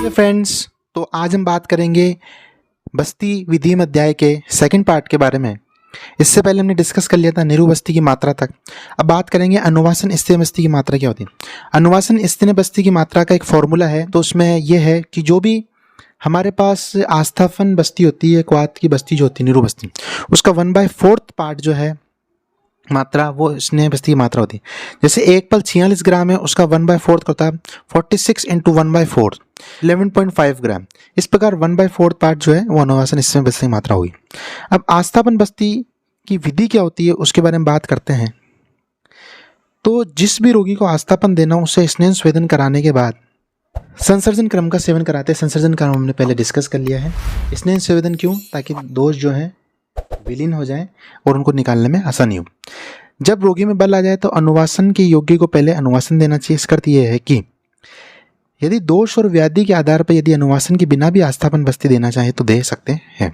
Hello friends, तो आज हम बात करेंगे बस्ती विधि अध्याय के सेकंड पार्ट के बारे में। इससे पहले हमने डिस्कस कर लिया था निरु बस्ती की मात्रा तक। अब बात करेंगे अनुवासन स्थिर बस्ती की मात्रा क्या होती है। अनुवासन स्थिर बस्ती की मात्रा का एक फॉर्मूला है, तो उसमें यह है कि जो भी हमारे पास आस्थापन बस्ती होती है, क्वात की बस्ती जो होती है निरु बस्ती, उसका 1/4 पार्ट जो है मात्रा वो स्नेह बस्ती की मात्रा होती है। जैसे एक पल 46 ग्राम है, उसका 1/4 होता है 46 इंटू 1/4 11.5 ग्राम। इस प्रकार 1/4 पार्ट जो है वो अनुवासन स्नेह बस्ती की मात्रा होगी। अब आस्थापन बस्ती की विधि क्या होती है उसके बारे में बात करते हैं। तो जिस भी रोगी को आस्थापन देना उसे स्नेह स्वेदन कराने के बाद संसर्जन क्रम का सेवन कराते हैं। संसर्जन क्रम हमने पहले डिस्कस कर लिया है। स्नेह स्वेदन क्यों? ताकि दोष जो है विलीन हो जाए और उनको निकालने में आसानी हो। जब रोगी में बल आ जाए तो अनुवासन के योग्य को पहले अनुवासन देना चाहिए। इसका अर्थ यह है कि यदि दोष और व्याधि के आधार पर यदि अनुवासन के बिना भी आस्थापन बस्ती देना चाहे तो दे सकते हैं।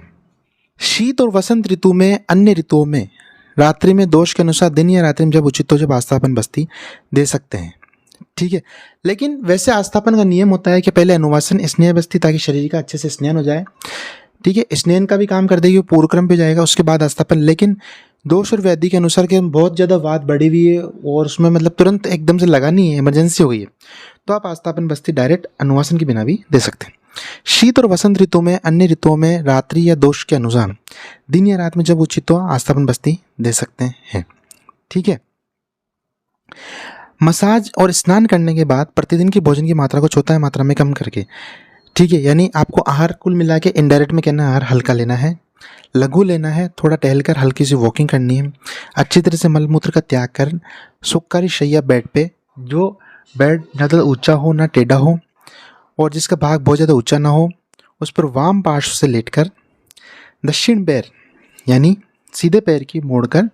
शीत और वसंत ऋतु में अन्य ऋतुओं में रात्रि में दोष के अनुसार दिन या रात्रि में जब उचित हो जब आस्थापन बस्ती दे सकते हैं। ठीक है, लेकिन वैसे आस्थापन का नियम होता है कि पहले अनुवासन स्नेह बस्ती ताकि शरीर का अच्छे से स्नेहन हो जाए। ठीक है, स्नेहन का भी काम कर देगी, पूर्व क्रम पे जाएगा, उसके बाद आस्थापन। लेकिन दोष और व्याधि के अनुसार के बहुत ज़्यादा बात बढ़ी हुई है और उसमें मतलब तुरंत एकदम से लगानी है, इमरजेंसी हो गई है, तो आप आस्थापन बस्ती डायरेक्ट अनुवासन के बिना भी दे सकते हैं। शीत और वसंत ऋतु में अन्य ऋतुओं में रात्रि या दोष के अनुसार दिन या रात में जब उचित हो आस्थापन बस्ती दे सकते हैं। ठीक है, मसाज और स्नान करने के बाद प्रतिदिन की भोजन की मात्रा को चौथाई मात्रा में कम करके, ठीक है, यानी आपको आहार कुल मिला के इनडायरेक्ट में कहना है आहार हल्का लेना है, लघु लेना है, थोड़ा टहलकर हल्की सी वॉकिंग करनी है, अच्छी तरह से मलमूत्र का त्याग कर सुखकारी शैया बेड पे, जो बेड ना ज़्यादा ऊंचा हो ना टेढ़ा हो और जिसका भाग बहुत ज़्यादा ऊंचा ना हो, उस पर वाम पार्श्व से लेटकर दक्षिण पैर यानी सीधे पैर की मोड़कर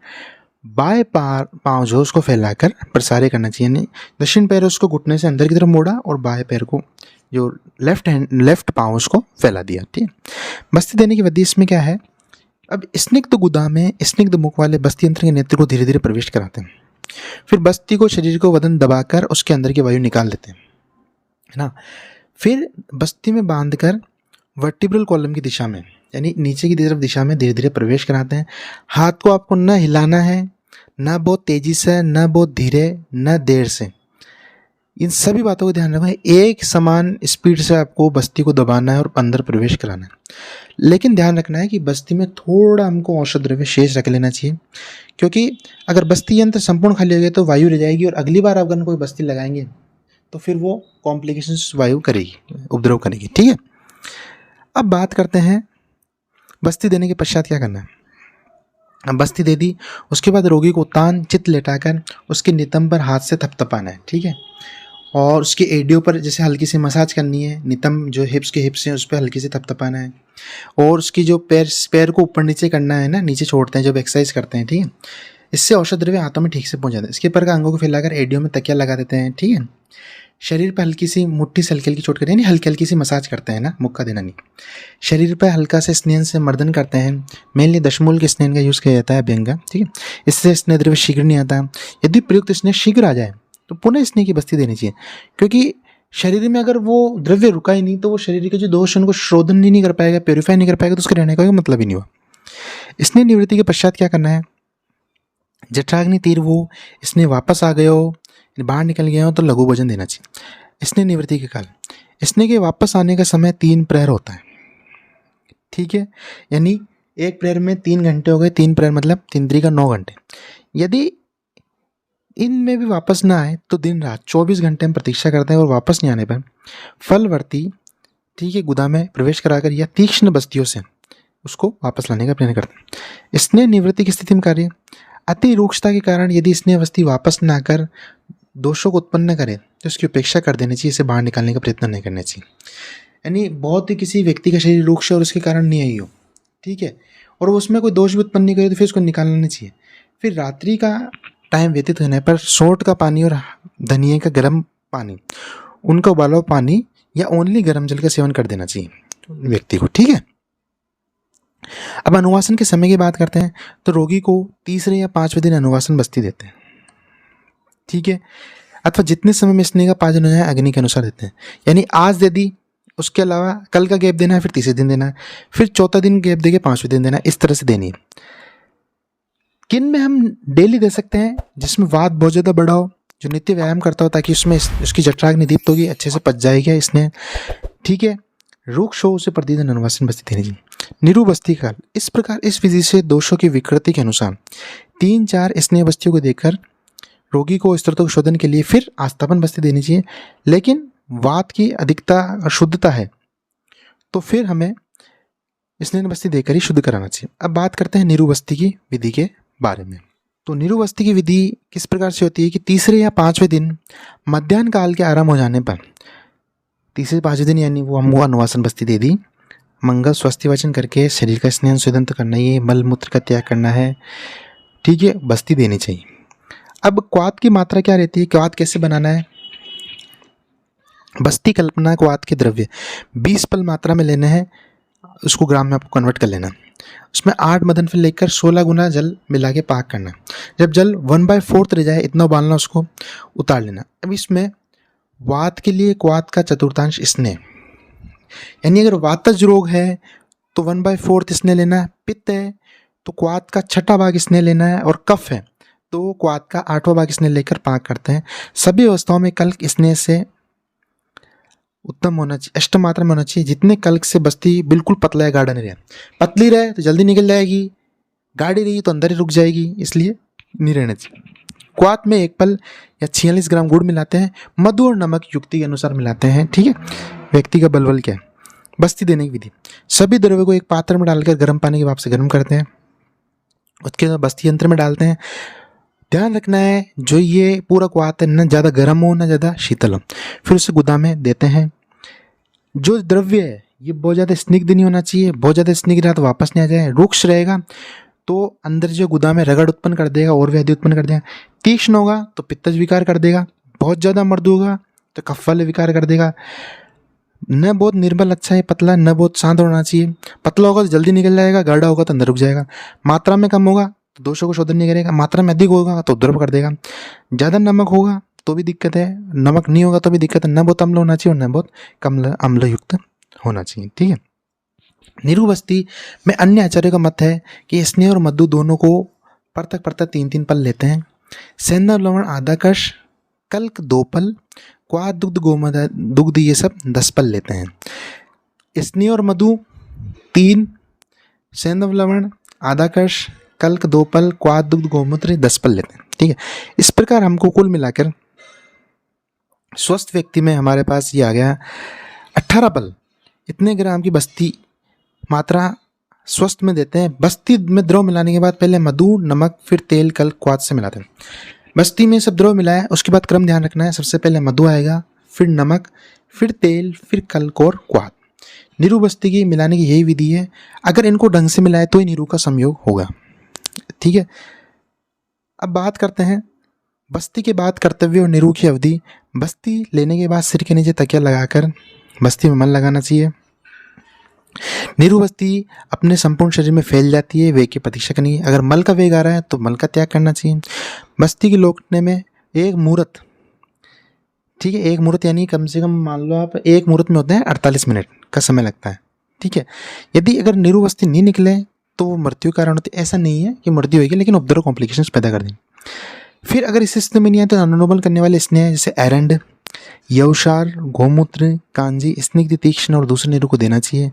बाएं पाँव जो उसको फैलाकर प्रसारित करना चाहिए। यानी दक्षिण पैर उसको घुटने से अंदर की तरफ मोड़ा और बाएं पैर को जो लेफ्ट पाँव उसको फैला दिया। ठीक है, बस्ती देने की विधि इसमें क्या है। अब स्निग्ध गुदा में स्निग्ध मुख वाले बस्ती यंत्र के नेत्र को धीरे धीरे प्रवेश कराते हैं। फिर बस्ती को शरीर को वदन दबाकर उसके अंदर की वायु निकाल देते हैं, है ना। फिर बस्ती में बांधकर वर्टिब्रल कॉलम की दिशा में यानी नीचे की तरफ दिशा में धीरे धीरे प्रवेश कराते हैं। हाथ को आपको न हिलाना है, न बहुत तेजी से, न बहुत धीरे, न देर से। इन सभी बातों को ध्यान रखना है। एक समान स्पीड से आपको बस्ती को दबाना है और अंदर प्रवेश कराना है। लेकिन ध्यान रखना है कि बस्ती में थोड़ा हमको औषध द्रव्य शेष रख लेना चाहिए, क्योंकि अगर बस्ती यंत्र संपूर्ण खाली हो गया तो वायु रह जाएगी और अगली बार अगर कोई बस्ती लगाएंगे तो फिर वो कॉम्प्लिकेशंस वायु करेगी, उपद्रव करेगी। ठीक है, अब बात करते हैं बस्ती देने के पश्चात क्या करना है। अब बस्ती दे दी, उसके बाद रोगी को तान चित लेटाकर उसके नितंब पर हाथ से थपथपाना है। ठीक है, और उसके एडियो पर जैसे हल्की सी मसाज करनी है। नितंब जो हिप्स के हिप्स हैं उस पर हल्की से थपथपाना है और उसकी जो पैर को ऊपर नीचे करना है ना, नीचे छोड़ते हैं जब एक्सरसाइज करते हैं। ठीक है, इससे औषध द्रव्य हाथों में ठीक से पहुंच जाते हैं। इसके पर का अंगों को फैलाकर एडियो में तकिया लगा देते हैं। ठीक है, शरीर पर हल्की सी मुट्ठी से हल्की हल्की चोट करते हैं, यानी हल्की हल्की सी मसाज करते हैं ना, मुक्का देना नहीं। शरीर पर हल्का से स्नेहन से मर्दन करते हैं। मेनली दशमूल के स्नेहन का यूज़ किया जाता है अभ्यंग। ठीक है, इससे स्नेह द्रव्य शीघ्र नहीं आता। यदि प्रयुक्त स्नेह शीघ्र आ जाए तो पुनः स्नेह की बस्ती देनी चाहिए, क्योंकि शरीर में अगर वो द्रव्य रुका ही नहीं तो वो शरीर के जो दोष उनको शोधन ही नहीं कर पाएगा, प्योरीफाई नहीं कर पाएगा, तो उसके रहने का कोई मतलब ही नहीं हुआ। स्नेह निवृत्ति के पश्चात क्या करना है। जठराग्नि तीर वो स्नेह वापस आ गए हो, बाहर निकल गया हो तो लघु भोजन देना चाहिए। स्नेह निवृत्ति के काल, स्नेह के वापस आने का समय 3 प्रहर होता है। ठीक है, यानी एक प्रहर में 3 घंटे हो गए। 3 प्रहर मतलब 3 का 9 घंटे। यदि इनमें भी वापस ना आए तो दिन रात 24 घंटे हम प्रतीक्षा करते हैं और वापस नहीं आने पर फलवर्ती, ठीक है, गुदा में प्रवेश कराकर या तीक्ष्ण बस्तियों से उसको वापस लाने का प्रयत्न करते हैं। स्नेह निवृत्ति की स्थिति में कार्य अति रूक्षता के कारण यदि स्नेह बस्ती वापस ना आकर दोषों को उत्पन्न करे तो उसकी उपेक्षा कर देनी चाहिए, इसे बाहर निकालने का प्रयत्न नहीं करना चाहिए। यानी बहुत ही किसी व्यक्ति का शरीर रूक्ष और उसके कारण नहीं आई हो, ठीक है, और उसमें कोई दोष भी उत्पन्न नहीं करे तो फिर उसको निकालना नहीं चाहिए। फिर रात्रि का टाइम व्यतीत होने पर सोंठ का पानी और धनिया का गर्म पानी, उनका उबाला हुआ पानी या ओनली गर्म जल का सेवन कर देना चाहिए व्यक्ति को। ठीक है, अब अनुवासन के समय की बात करते हैं तो रोगी को तीसरे या 5वें दिन अनुवासन बस्ती देते हैं। ठीक है, अथवा जितने समय में स्नेह का पाचन हो जाए अग्नि के अनुसार देते हैं। यानी आज दे दी उसके अलावा कल का गैप देना है, फिर तीसरे दिन देना है, फिर चौथा दिन गैप देके पांचवें दिन देना है, इस तरह से देनी है। किन में हम डेली दे सकते हैं? जिसमें वात बहुत ज़्यादा बढ़ा हो, जो नित्य व्यायाम करता हो, ताकि उसमें उसकी जठराग्नि दीप्त होगी, अच्छे से पच जाएगा इसने, ठीक है। रुक्ष हो उसे प्रतिदिन अनुवासन बस्ती देनी चाहिए। निरूबस्ती काल, इस प्रकार इस विधि से दोषों की विकृति के अनुसार 3-4 स्नेह बस्तियों को देकर रोगी को स्त्रोतों के शोधन के लिए फिर आस्थापन बस्ती देनी चाहिए। लेकिन वात की अधिकता और शुद्धता है तो फिर हमें स्नेह बस्ती देकर ही शुद्ध कराना चाहिए। अब बात करते हैं निरूबस्ती की विधि के बारे में। तो निरूबस्ती की विधि किस प्रकार से होती है कि तीसरे या पांचवें दिन मध्याह्न काल के आराम हो जाने पर, तीसरे पांचवें दिन यानी वो हमको अनुवासन बस्ती दे दी, मंगल स्वस्ति वचन करके शरीर का स्नेह शोधन तो करना ही है, मल मूत्र का त्याग करना है, ठीक है, बस्ती देनी चाहिए। अब क्वाथ की मात्रा क्या रहती है, क्वाथ कैसे बनाना है? बस्ती कल्पना क्वाथ के द्रव्य 20 पल मात्रा में लेने हैं, उसको ग्राम में आपको कन्वर्ट कर लेना। उसमें 8 मदन फल लेकर 16 गुना जल मिला के पाक करना। जब जल 1/4 रह जाए इतना उबालना, उसको उतार लेना। अब इसमें वात के लिए क्वाथ का चतुर्थांश स्नेह, यानी अगर वातज रोग है तो 1/4 स्नेह लेना है, पित्त है तो क्वाथ का छठा भाग स्नेह लेना है, और कफ है तो क्वाथ का 8वां भाग स्नेह लेकर पाक करते हैं। सभी अवस्थाओं में कल्क स्नेह से उत्तम होना चाहिए, अष्टम मात्रा में होना चाहिए। जितने कल्क से बस्ती बिल्कुल पतला है, गाढ़ा नहीं रहे, पतली रहे तो जल्दी निकल जाएगी, गाढ़ी रही तो अंदर ही रुक जाएगी, इसलिए नहीं रहना चाहिए। क्वाथ में 1 पल या 46 ग्राम गुड़ मिलाते हैं, मधु और नमक युक्ति के अनुसार मिलाते हैं, ठीक है। व्यक्ति का बलबल क्या है। बस्ती देने की विधि, सभी द्रव्य को एक पात्र में डालकर गर्म पानी के भाप से गर्म करते हैं, उसके बाद बस्ती यंत्र में डालते हैं। ध्यान रखना है जो ये पूरा क्वाथ है न ज़्यादा गर्म हो न ज़्यादा शीतल हो। फिर उसे गोदाम में देते हैं। जो द्रव्य है ये बहुत ज़्यादा स्निग्ध नहीं होना चाहिए, बहुत ज़्यादा स्निग्ध रहा तो वापस नहीं आ जाए, रुक्ष रहेगा तो अंदर जो गुदा में रगड़ उत्पन्न कर देगा और व्याधि उत्पन्न कर देगा, तीक्ष्ण होगा तो पित्तज विकार कर देगा, बहुत ज़्यादा मृदु होगा तो कफ वाले विकार कर देगा। न बहुत निर्बल अच्छा है पतला, न बहुत शांत होना चाहिए। पतला होगा तो जल्दी निकल जाएगा, गाढ़ा होगा तो अंदर रुक जाएगा। मात्रा में कम होगा तो दोषों को शोधन नहीं करेगा, मात्रा में अधिक होगा तो उपद्रव कर देगा। ज़्यादा नमक होगा तो भी दिक्कत है, नमक नहीं होगा तो भी दिक्कत है। न बहुत अम्ल होना चाहिए और न बहुत कम अम्ल युक्त होना चाहिए, ठीक है। निरूबस्ती में अन्य आचार्यों का मत है कि स्नेह और मधु दोनों को पृथक पृथक 3-3 पल लेते हैं। सेंधव लवण आधा कश, कल्क 2 पल, क्वाथ दुग्ध गोमद दुग्ध ये सब 10 पल लेते हैं। स्नेह और मधु 3, सेंधव लवण आधा कश, कल्क 2 पल, क्वाथ दुग्ध गोमूत्र 10 पल लेते हैं, ठीक है। इस प्रकार हमको कुल मिलाकर स्वस्थ व्यक्ति में हमारे पास ये आ गया 18 पल। इतने ग्राम की बस्ती मात्रा स्वस्थ में देते हैं। बस्ती में द्रव मिलाने के बाद पहले मधु, नमक, फिर तेल, कल, क्वाथ से मिलाते हैं। बस्ती में सब द्रव मिलाया, उसके बाद क्रम ध्यान रखना है, सबसे पहले मधु आएगा, फिर नमक, फिर तेल, फिर कल्क और क्वाथ। नीरू बस्ती की मिलाने की यही विधि है। अगर इनको ढंग से मिलाए तो ही नीरू का संयोग होगा, ठीक है। अब बात करते हैं बस्ती के बाद कर्तव्य और नीरू की अवधि। बस्ती लेने के बाद सिर के नीचे तकिया लगाकर बस्ती में मन लगाना चाहिए। नीरू बस्ती अपने संपूर्ण शरीर में फैल जाती है, वेग की प्रतीक्षा करनी है। अगर मल का वेग आ रहा है तो मल का त्याग करना चाहिए। बस्ती की लौटने में एक मुहूर्त, ठीक है, एक मुहूर्त यानी कम से कम मान लो आप एक मुहूर्त में होते हैं 48 मिनट का समय लगता है, ठीक है। यदि अगर नीरू बस्ती नहीं निकले तो वो मृत्यु कारण होती है। ऐसा नहीं है कि मृत्यु होगी, लेकिन उपद्रव कॉम्प्लिकेशंस पैदा कर देंगे। फिर अगर इस स्थिति में नहीं है तो अनुलोमन करने वाले स्नेह जैसे एरंड, यवसार, गोमूत्र, कांजी, स्निग्ध, तीक्ष्ण और दूसरे नीरू को देना चाहिए।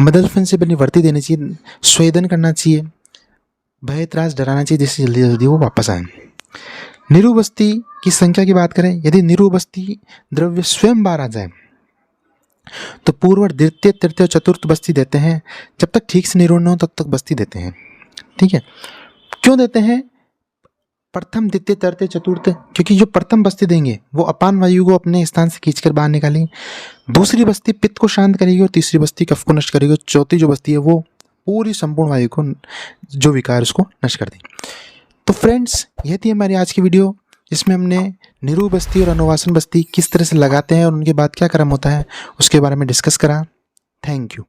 मदलफन से बनी वर्ती देनी चाहिए। स्वेदन करना चाहिए। भय त्रास डराना चाहिए जिससे जल्दी जल्दी वो वापस आए। नीरू बस्ती की संख्या की बात करें, यदि नीरू बस्ती द्रव्य स्वयं बाहर आ जाए तो पूर्व, द्वितीय, तृतीय और चतुर्थ बस्ती देते हैं। जब तक ठीक से निरोध न हो तब तक बस्ती देते हैं, ठीक है। क्यों देते हैं प्रथम, द्वितीय, तृतीय, चतुर्थ? क्योंकि जो प्रथम बस्ती देंगे वो अपान वायु को अपने स्थान से खींचकर बाहर निकालेंगे। दूसरी बस्ती पित्त को शांत करेगी और तीसरी बस्ती कफ को नष्ट करेगी। चौथी जो बस्ती है वो पूरी संपूर्ण वायु को, जो विकार उसको नष्ट कर देगी। तो फ्रेंड्स, यह थी हमारी आज की वीडियो जिसमें हमने नीरू बस्ती और अनुवासन बस्ती किस तरह से लगाते हैं और उनके बाद क्या क्रम होता है उसके बारे में डिस्कस करा। Thank you.